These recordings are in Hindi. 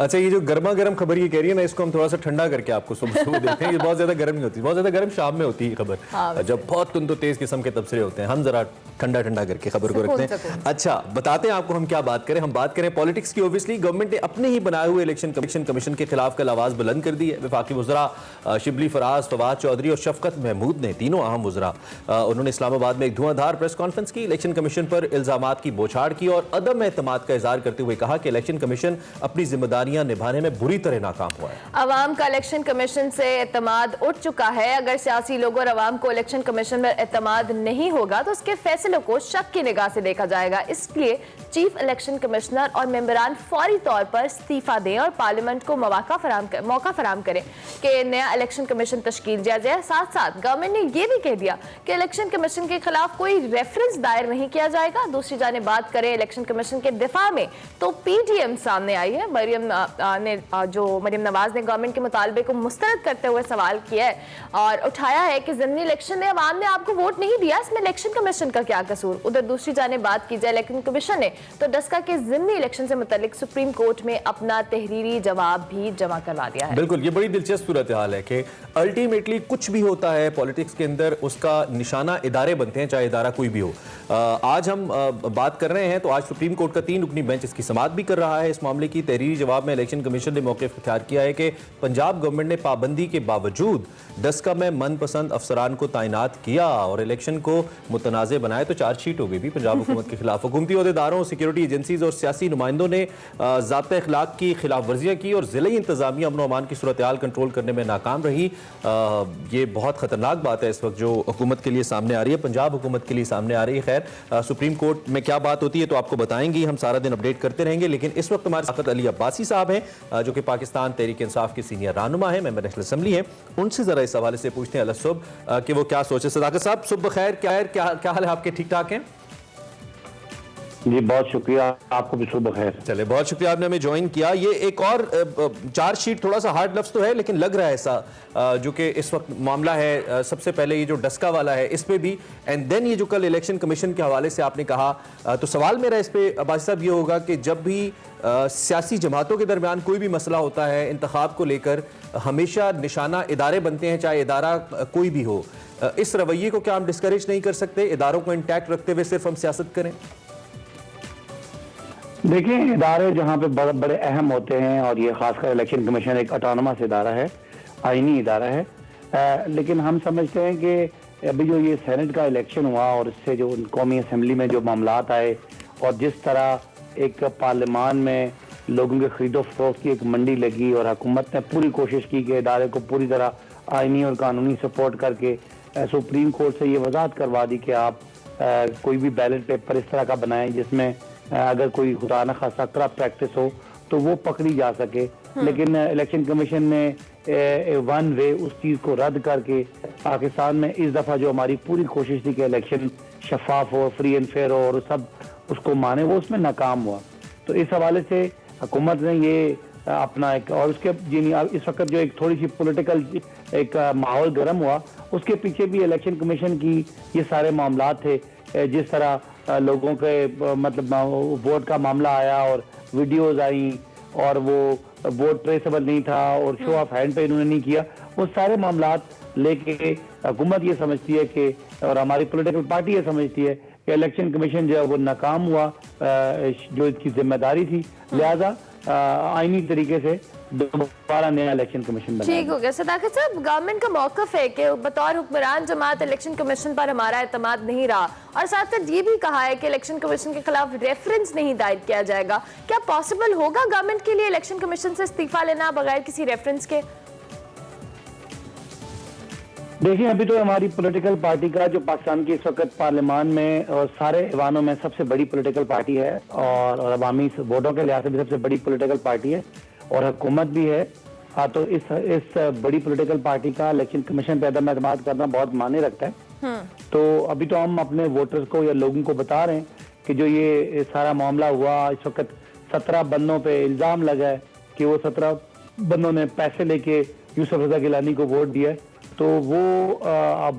अच्छा, ये जो गर्मा गर्म खबर ये कह रही है ना, इसको हम थोड़ा सा ठंडा करके आपको सुबह सुबह देते हैं। ये बहुत ज्यादा गर्म नहीं होती, बहुत ज्यादा गर्म शाम में होती है खबर। हाँ, जब बहुत तुंद तेज किस्म के तबसरे होते हैं, हम जरा ठंडा ठंडा करके खबर को रखते हैं। अच्छा, बताते हैं आपको हम क्या बात करें। हम बात करें पॉलिटिक्स की। ऑब्वियसली गवर्नमेंट ने अपने ही बनाए हुए इलेक्शन कमीशन के खिलाफ कल आवाज बुलंद कर दी है। वफाकी वज़रा शिबली फराज, फवाद चौधरी और शफकत महमूद ने, तीनों अहम वज़रा, उन्होंने इस्लामाबाद में एक धुआंधार प्रेस कॉन्फ्रेंस की। इलेक्शन कमीशन पर इल्जामात की बौछार की और अदम एतमाद का इजहार करते हुए कहा कि इलेक्शन कमीशन अपनी जिम्मेदारियां निभाने में बुरी तरह नाकाम हुआ है। अवाम का इलेक्शन कमीशन से एतमाद उठ चुका है। अगर सियासी लोगों और अवाम को इलेक्शन कमीशन में एतमाद नहीं होगा तो उसके फैसलों को शक की निगाह से देखा जाएगा। इसलिए चीफ इलेक्शन कमिश्नर और मेंबरान फौरी तौर पर इस्तीफा दें और पार्लियामेंट को मौका फराम करें कि नया इलेक्शन कमीशन तश्कील दिया जाए। साथ साथ गवर्नमेंट ने यह भी कह दिया कि इलेक्शन कमीशन के खिलाफ कोई रेफरेंस दायर नहीं किया जाएगा। दूसरी जानिब बात करें इलेक्शन कमीशन के दिफा में, तो पीडीएम सामने आई है। मरियम नवाज ने गवर्नमेंट के मुतालबे को मुस्तरद करते हुए सवाल किया है और उठाया है कि ज़िमनी इलेक्शन में अवाम ने आपको वोट नहीं दिया, इसमें इलेक्शन कमीशन का क्या कसूर। उधर दूसरी जानिब बात की जाए इलेक्शन कमीशन ने तो डस्का के ज़िमनी इलेक्शन से मुतालिक सुप्रीम कोर्ट में अपना तहरीरी जवाब भी जमा करवा दिया है। बिल्कुल, ये बड़ी दिलचस्प सूरत हाल है कि अल्टीमेटली कुछ भी होता है पॉलिटिक्स के अंदर, उसका निशाना इदारे बनते हैं, चाहे इदारा कोई भी हो। आज हम बात कर रहे हैं तो आज सुप्रीम कोर्ट का 3 रुकनी बेंच इसकी समाअत भी कर रहा है। इस मामले की तहरीरी जवाब में इलेक्शन कमीशन ने मौक़िफ़ इख्तियार किया है कि पंजाब गवर्नमेंट ने पाबंदी के बावजूद डस्का में मनपसंद अफसरान को तैनात किया और इलेक्शन को मुतनाज़ बनाया। तो चार्जशीट हो गई भी पंजाब हुकूमत के खिलाफ। हुकूमती अहदेदारों, सिक्योरिटी एजेंसीज और सियासी नुमाइंदों ने ज़ाब्ता अखलाक की खिलाफ वर्जियाँ की और ज़िले इंतज़ामिया अमन अमान की सूरत हाल कंट्रोल करने में नाकाम रही। ये बहुत ख़तरनाक बात है इस वक्त जो हुकूमत के लिए सामने आ रही है, पंजाब हुकूमत के लिए सामने आ रही है। खैर, सुप्रीम कोर्ट में क्या बात होती है तो आपको बताएंगी, हम सारा दिन अपडेट करते रहेंगे। लेकिन इस वक्त हमारे साथ अली अब्बासी साहब हैं जो कि पाकिस्तान तहरीक इंसाफ के सीनियर रहनुमा है, मेंबर नेशनल असेंबली हैं। उनसे ज़रा इस हवाले से पूछते हैं अलसुब कि वो क्या सोचे। सदाकत साहब, सुबह खैर, क्या हाल है आपके? ठीक ठाक हैं जी? बहुत शुक्रिया, आपको भी सुबह खैर। चले, बहुत शुक्रिया आपने हमें ज्वाइन किया। ये एक और चार्जशीट, थोड़ा सा हार्ड लफ्ज़ तो है लेकिन लग रहा है ऐसा जो कि इस वक्त मामला है। सबसे पहले ये जो डस्का वाला है इस पे भी, एंड देन ये जो कल इलेक्शन कमीशन के हवाले से आपने कहा, तो सवाल मेरा इस पे अब्बासी साहब ये होगा कि जब भी सियासी जमातों के दरमियान कोई भी मसला होता है इंतखाब को लेकर, हमेशा निशाना इदारे बनते हैं, चाहे इदारा कोई भी हो। इस रवैये को क्या हम डिस्करेज नहीं कर सकते? इदारों को इंटैक्ट रखते हुए सिर्फ हम सियासत करें? देखिए, इदारे जहाँ पे बड़े अहम होते हैं और ये खासकर इलेक्शन कमीशन एक ऑटोनमस इदारा है, आईनी इदारा है। लेकिन हम समझते हैं कि अभी जो ये सेनेट का इलेक्शन हुआ और इससे जो कौमी असम्बली में जो मामलात आए और जिस तरह एक पार्लियामान में लोगों के खरीदो फरोख्त की एक मंडी लगी और हुकूमत ने पूरी कोशिश की कि इदारे को पूरी तरह आईनी और कानूनी सपोर्ट करके सुप्रीम कोर्ट से ये वजाहत करवा दी कि आप कोई भी बैलेट पेपर इस तरह का बनाएं जिसमें अगर कोई खुदा न खासा करप्ट प्रैक्टिस हो तो वो पकड़ी जा सके। लेकिन इलेक्शन कमीशन ने वन वे उस चीज़ को रद्द करके पाकिस्तान में इस दफ़ा जो हमारी पूरी कोशिश थी कि इलेक्शन शफाफ हो, फ्री एंड फेयर हो और सब उसको माने, वो उसमें नाकाम हुआ। तो इस हवाले से हुकूमत ने ये अपना एक, और उसके इस वक्त जो एक थोड़ी सी पॉलिटिकल एक माहौल गर्म हुआ, उसके पीछे भी इलेक्शन कमीशन की ये सारे मामला थे। जिस तरह लोगों के मतलब वोट का मामला आया और वीडियोस आई और वो वोट ट्रेसेबल नहीं था और शो ऑफ हैंड पे इन्होंने नहीं किया, वो सारे मामलात लेके हुकूमत ये समझती है कि, और हमारी पॉलिटिकल पार्टी ये समझती है कि इलेक्शन कमीशन जो है वो नाकाम हुआ, जो इसकी जिम्मेदारी थी, लिहाजा आईनी तरीके से दोबारा नया इलेक्शन कमीशन बनाया। ठीक हो गया। सदाकत साहब, गवर्नमेंट का मौकफ है कि बतौर हुक्मरान जमात इलेक्शन कमीशन पर हमारा एतमाद नहीं रहा और साथ साथ ये भी कहा है कि इलेक्शन कमीशन के खिलाफ रेफरेंस नहीं दायर किया जाएगा। क्या पॉसिबल होगा गवर्नमेंट के लिए इलेक्शन कमीशन से इस्तीफा लेना बगैर किसी रेफरेंस के? देखिए, अभी तो हमारी पॉलिटिकल पार्टी का जो पाकिस्तान की इस वक्त पार्लियामान में और सारे ऐवानों में सबसे बड़ी पॉलिटिकल पार्टी है और अवामी वोटों के लिहाज से भी सबसे बड़ी पॉलिटिकल पार्टी है और हुकूमत भी है। तो इस बड़ी पॉलिटिकल पार्टी का इलेक्शन कमीशन पे अदम एतमाद करना बहुत मायने रखता है। तो अभी तो हम अपने वोटर्स को या लोगों को बता रहे हैं कि जो ये सारा मामला हुआ, इस वक्त 17 बंदों पे इल्ज़ाम लगा है कि वो 17 बंदों ने पैसे लेके यूसुफ रजा गिलानी को वोट दिया। तो वो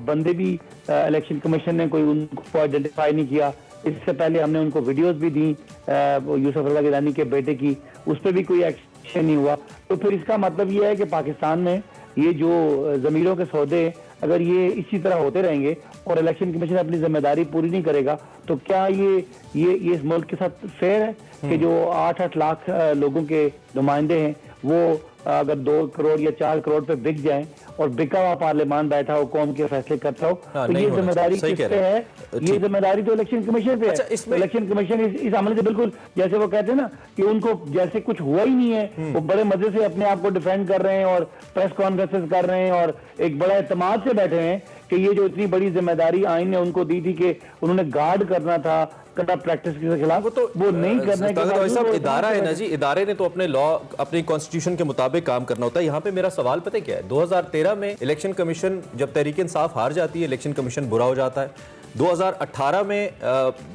बंदे भी इलेक्शन कमीशन ने कोई उनको आइडेंटिफाई नहीं किया। इससे पहले हमने उनको वीडियोस भी दी यूसुफ रजा गिलानी के बेटे की, उस पर भी कोई एक्शन नहीं हुआ, तो फिर इसका मतलब ये है कि पाकिस्तान में ये जो जमीरों के सौदे अगर ये इसी तरह होते रहेंगे और इलेक्शन कमीशन अपनी जिम्मेदारी पूरी नहीं करेगा, तो क्या ये इस मुल्क के साथ फेयर है कि जो 8-8 लाख लोगों के नुमाइंदे हैं वो अगर 2 करोड़ या 4 करोड़ पे बिक जाएं और बिका हुआ पार्लियामान बैठा हो, कौम के फैसले करता हो, तो ये जिम्मेदारी किस पे है? ये जिम्मेदारी तो इलेक्शन कमीशन पे है। तो इलेक्शन कमीशन इस अमल से बिल्कुल, जैसे वो कहते हैं ना कि उनको जैसे कुछ हुआ ही नहीं है, वो बड़े मजे से अपने आप को डिफेंड कर रहे हैं और प्रेस कॉन्फ्रेंसेस कर रहे हैं और एक बड़ा एतमाद से बैठे हैं कि ये जो इतनी बड़ी जिम्मेदारी आइन ने उनको दी थी कि उन्होंने गार्ड करना था करप्ट प्रैक्टिस के खिलाफ, वो नहीं करने के इदारा है ना जी, इदारे ने तो अपने लॉ, अपने कॉन्स्टिट्यूशन के मुताबिक काम करना होता है। यहाँ पे मेरा सवाल पता है क्या है, 2013 में इलेक्शन कमीशन जब तहरीक इंसाफ हार जाती है, इलेक्शन कमीशन बुरा हो जाता है। 2018 में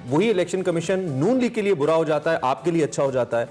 वही इलेक्शन कमीशन नून लीग के लिए बुरा हो जाता है, आपके लिए अच्छा हो जाता है।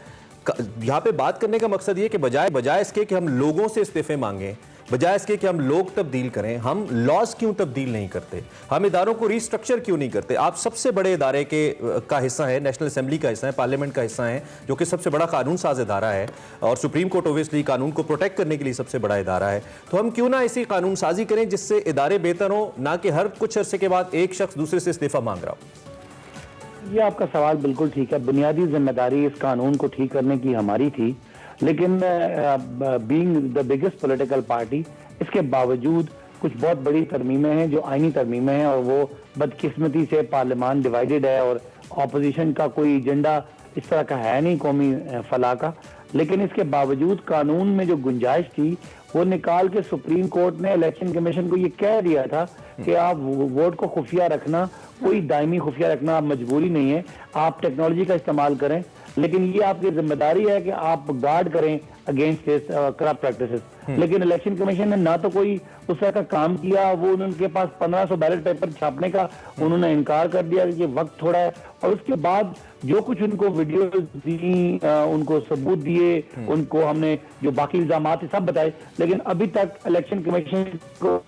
यहाँ पे बात करने का मकसद ये कि बजाय इसके कि हम लोगों से इस्तीफे मांगे, बजाय इसके कि हम लोग तब्दील करें, हम लॉज क्यों तब्दील नहीं करते, हम इदारों को रिस्ट्रक्चर क्यों नहीं करते। आप सबसे बड़े इदारे का हिस्सा है, नेशनल असेंबली का हिस्सा है, पार्लियामेंट का हिस्सा है, जो कि सबसे बड़ा कानून साज इदारा है और सुप्रीम कोर्ट ओबियसली कानून को प्रोटेक्ट करने के लिए सबसे बड़ा इदारा है। तो हम क्यों ना ऐसी कानून साजी करें जिससे इदारे बेहतर हो, ना कि हर कुछ अरसे के बाद एक शख्स दूसरे से इस्तीफा मांग रहा हो। ये आपका सवाल बिल्कुल ठीक है। बुनियादी जिम्मेदारी इस कानून को ठीक करने की हमारी थी, लेकिन being the biggest political party, इसके बावजूद कुछ बहुत बड़ी तरमीमें हैं जो आईनी तरमीमें हैं और वो बदकिस्मती से पार्लियामान डिवाइडेड है और ऑपोजिशन का कोई एजेंडा इस तरह का है नहीं कौमी फलाह का। लेकिन इसके बावजूद कानून में जो गुंजाइश थी वो निकाल के सुप्रीम कोर्ट ने इलेक्शन कमीशन को ये कह दिया था कि आप वोट को खुफिया रखना, कोई दायमी खुफिया रखना मजबूरी नहीं है, आप टेक्नोलॉजी का इस्तेमाल करें, लेकिन ये आपकी जिम्मेदारी है कि आप गार्ड करें अगेंस्ट करप्ट प्रैक्टिसेस। लेकिन इलेक्शन कमीशन ने ना तो कोई उस तरह का काम किया, वो उनके पास 1500 बैलेट पेपर छापने का उन्होंने इनकार कर दिया कि वक्त थोड़ा है, और उसके बाद जो कुछ उनको वीडियो दी, उनको सबूत दिए, उनको हमने जो बाकी इल्जाम थे सब बताए, लेकिन अभी तक इलेक्शन कमीशन को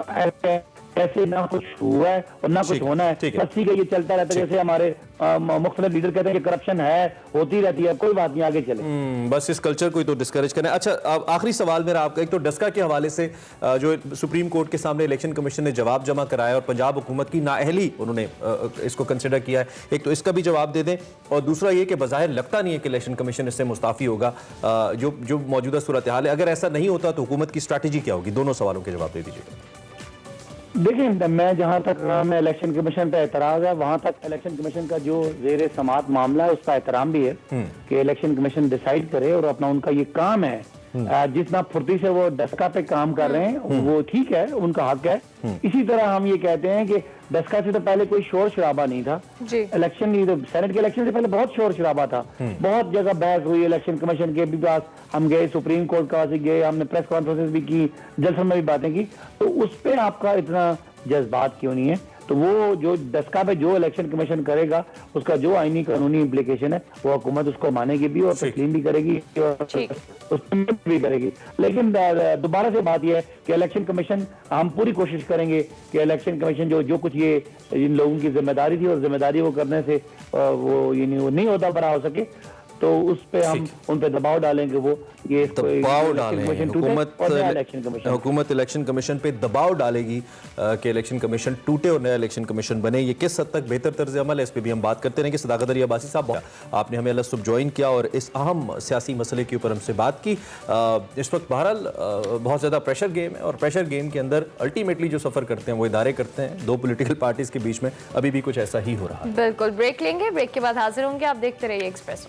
ऐसे ना कुछ हुआ है और ना कुछ होना है। बस ठीक है, ये चलता रहता है, जैसे हमारे मुख्तलिफ लीडर कहते हैं कि करप्शन है, होती रहती है, कोई बात नहीं, आगे चले। बस इस कल्चर को ही तो डिस्करेज करना है। अच्छा, आखिरी सवाल मेरा आपका, एक तो डस्का के हवाले से जो सुप्रीम कोर्ट के सामने इलेक्शन कमीशन ने जवाब जमा कराया और पंजाब हुकूमत की नाअहली उन्होंने इसको कंसिडर किया है, एक तो इसका भी जवाब दे दें, और दूसरा ये कि बज़ाहिर लगता नहीं है कि इलेक्शन कमीशन इससे मुस्ताफ़ी होगा, जो मौजूदा सूरत हाल है, अगर ऐसा नहीं होता तो हुकूमत की स्ट्रैटेजी क्या होगी? दोनों सवालों के जवाब दे दीजिएगा। देखिए, मैं जहां तक मैं इलेक्शन कमीशन पे एतराज है, वहां तक इलेक्शन कमीशन का जो ज़ेरे समात मामला है उसका एहतराम भी है कि इलेक्शन कमीशन डिसाइड करे, और अपना उनका ये काम है, जितना फुर्ती से वो डस्का पे काम कर रहे हैं वो ठीक है, उनका हक है। इसी तरह हम ये कहते हैं कि डस्का से तो पहले कोई शोर शराबा नहीं था, इलेक्शन तो सेनेट के इलेक्शन से पहले बहुत शोर शराबा था, बहुत जगह बहस हुई, इलेक्शन कमीशन के भी पास हम गए, सुप्रीम कोर्ट का गए, हमने प्रेस कॉन्फ्रेंस भी की, जलसों में भी बातें की, तो उस पर आपका इतना जज्बात क्यों नहीं है? तो वो जो डस्का पे जो इलेक्शन कमीशन करेगा उसका जो आईनी कानूनी इम्प्लीकेशन है वो हुकूमत उसको मानेगी भी और तस्लीम भी करेगी और उसमें भी करेगी। लेकिन दोबारा से बात यह है कि इलेक्शन कमीशन, हम पूरी कोशिश करेंगे कि इलेक्शन कमीशन जो कुछ ये इन लोगों की जिम्मेदारी थी और जिम्मेदारी वो करने से वो नहीं होता बड़ा हो सके, तो उस पे हम उन पे दबाव डालेंगे, वो ये दबाव डालेंगे, हुकूमत इलेक्शन कमीशन पे दबाव डालेगी कि इलेक्शन कमीशन टूटे और नया इलेक्शन कमीशन बने। ये किस हद तक बेहतर तर्ज अमल है, इस पर भी हम बात करते रहेंगे। सदाकत अली अब्बासी साहब, आपने हमें अल्लाह सुबह ज्वाइन किया और इस अहम सियासी मसले के ऊपर हमसे बात की। इस वक्त बहरहाल बहुत ज़्यादा प्रेशर गेम है और प्रेशर गेम के अंदर अल्टीमेटली जो सफ़र करते हैं वो इदारे करते हैं, दो पोलिटिकल पार्टीज़ के बीच में अभी भी कुछ ऐसा ही हो रहा है। बिल्कुल, ब्रेक लेंगे, ब्रेक के बाद हाजिर होंगे, आप देखते रहिए एक्सप्रेस।